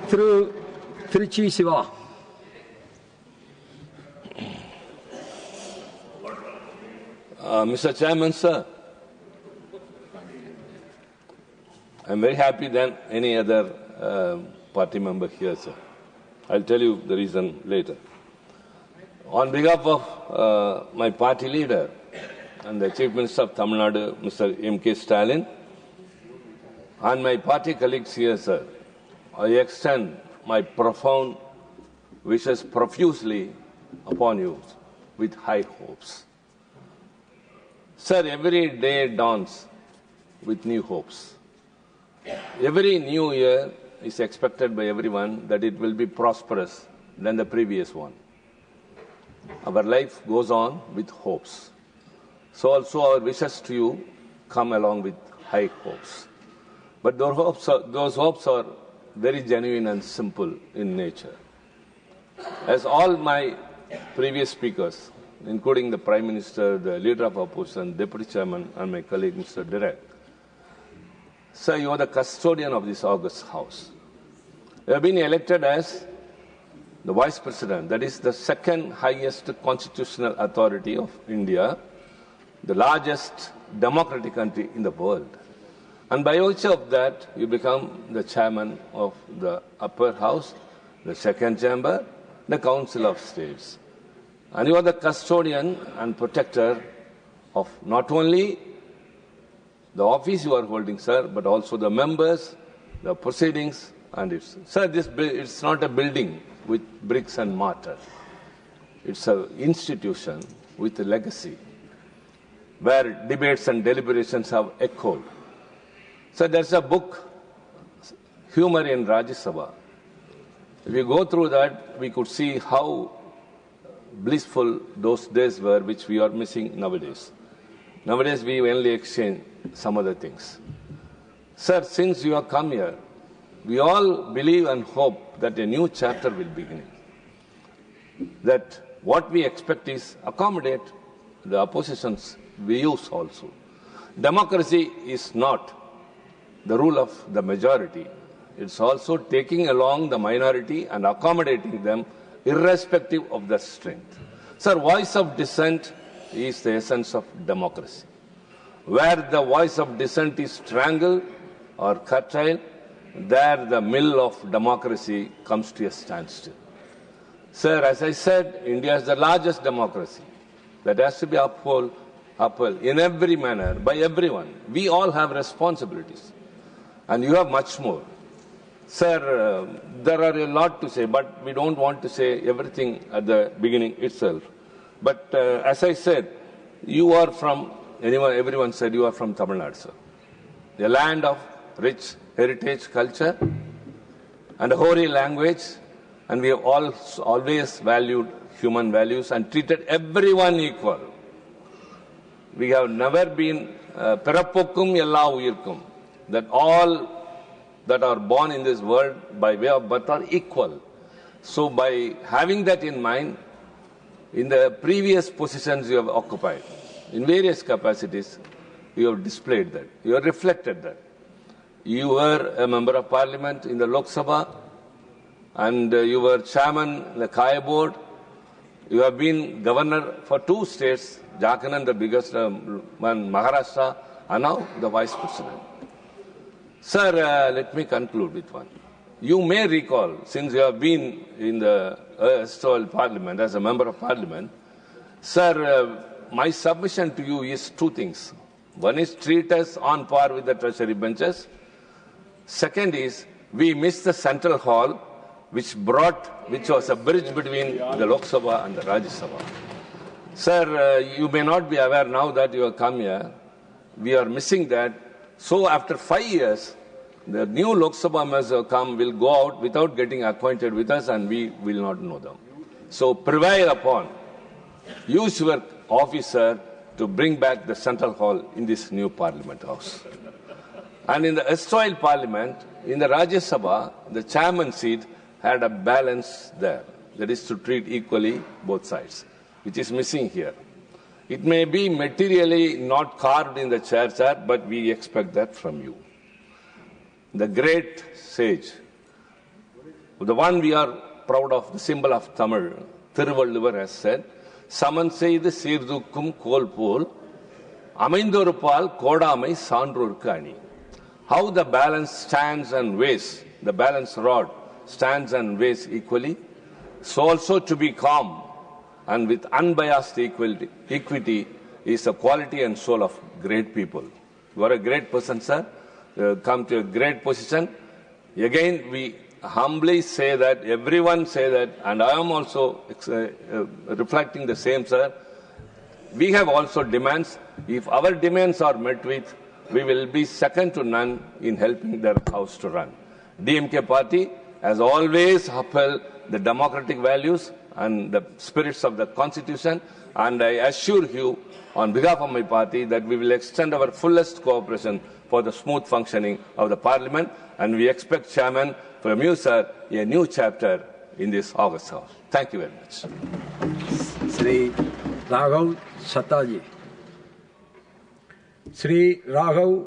Through Trichy Siva. Mr. Chairman, sir, I'm very happy than any other party member here, sir. I'll tell you the reason later. On behalf of my party leader and the Chief Minister of Tamil Nadu, Mr. M.K. Stalin, and my party colleagues here, sir, I extend my profound wishes profusely upon you with high hopes. Sir, every day dawns with new hopes. Every new year is expected by everyone that it will be prosperous than the previous one. Our life goes on with hopes. So also our wishes to you come along with high hopes. But those hopes are very genuine and simple in nature. As all my previous speakers, including the Prime Minister, the Leader of Opposition, Deputy Chairman, and my colleague Mr. Direk, sir, you are the custodian of this august House. You have been elected as the Vice President, that is the second highest constitutional authority of India, the largest democratic country in the world. And by virtue of that, you become the Chairman of the Upper House, the Second Chamber, the Council of States. And you are the custodian and protector of not only the office you are holding, sir, but also the members, the proceedings, and it's. Sir, it's not a building with bricks and mortar. It's an institution with a legacy where debates and deliberations have echoed. So there's a book, Humor in Rajya Sabha. If you go through that, we could see how blissful those days were, which we are missing nowadays. Nowadays, we only exchange some other things. Sir, since you have come here, we all believe and hope that a new chapter will begin. That what we expect is accommodate the opposition's views also. Democracy is not the rule of the majority. It's also taking along the minority and accommodating them irrespective of the strength. Sir, voice of dissent is the essence of democracy. Where the voice of dissent is strangled or curtailed, there the mill of democracy comes to a standstill. Sir, as I said, India is the largest democracy that has to be upheld in every manner by everyone. We all have responsibilities, and you have much more. Sir, there are a lot to say, but we don't want to say everything at the beginning itself. But as I said, you are from, everyone said you are from Tamil Nadu, sir. A land of rich heritage, culture, and a hoary language, and we have always valued human values and treated everyone equal. We have never been perapokkum ella uyirkum, that all that are born in this world by way of birth are equal. So by having that in mind, in the previous positions you have occupied, in various capacities, you have displayed that, you have reflected that. You were a member of parliament in the Lok Sabha, and you were chairman in the Kaya board. You have been governor for 2 states, Jharkhand, the biggest one, Maharashtra, and now the vice president. Sir, let me conclude with one. You may recall, since you have been in the Erstwhile Parliament as a member of Parliament, sir, my submission to you is 2 things. One is treat us on par with the treasury benches. Second is we missed the central hall, which was a bridge between the Lok Sabha and the Rajya Sabha. Sir, you may not be aware now that you have come here. We are missing that. So after 5 years, the new Lok Sabha members who come will go out without getting acquainted with us, and we will not know them. So prevail upon, use your officer to bring back the central hall in this new Parliament House. And in the erstwhile Parliament, in the Rajya Sabha, the chairman seat had a balance there. That is to treat equally both sides, which is missing here. It may be materially not carved in the chair, sir, but we expect that from you. The great sage the one we are proud of, the symbol of Tamil, Thiruvalluvar has said, "Saman செய்து சீர்தூக்கும் கோல் போல் அமைந்தொருபால் கோடாமை சான்றோர்க்கு அணி." How the balance stands and weighs, the balance rod stands and weighs equally, so also to be calm and with unbiased equity is the quality and soul of great people. You are a great person, sir. Come to a great position. Again, we humbly say that, everyone say that, and I am also reflecting the same, sir. We have also demands. If our demands are met with, we will be second to none in helping their house to run. DMK party has always upheld the democratic values and the spirits of the Constitution, and I assure you on behalf of my party that we will extend our fullest cooperation for the smooth functioning of the Parliament, and we expect, Chairman, from you, sir, a new chapter in this August House. Thank you very much. Sri Raghav Sattaji. Sri Raghav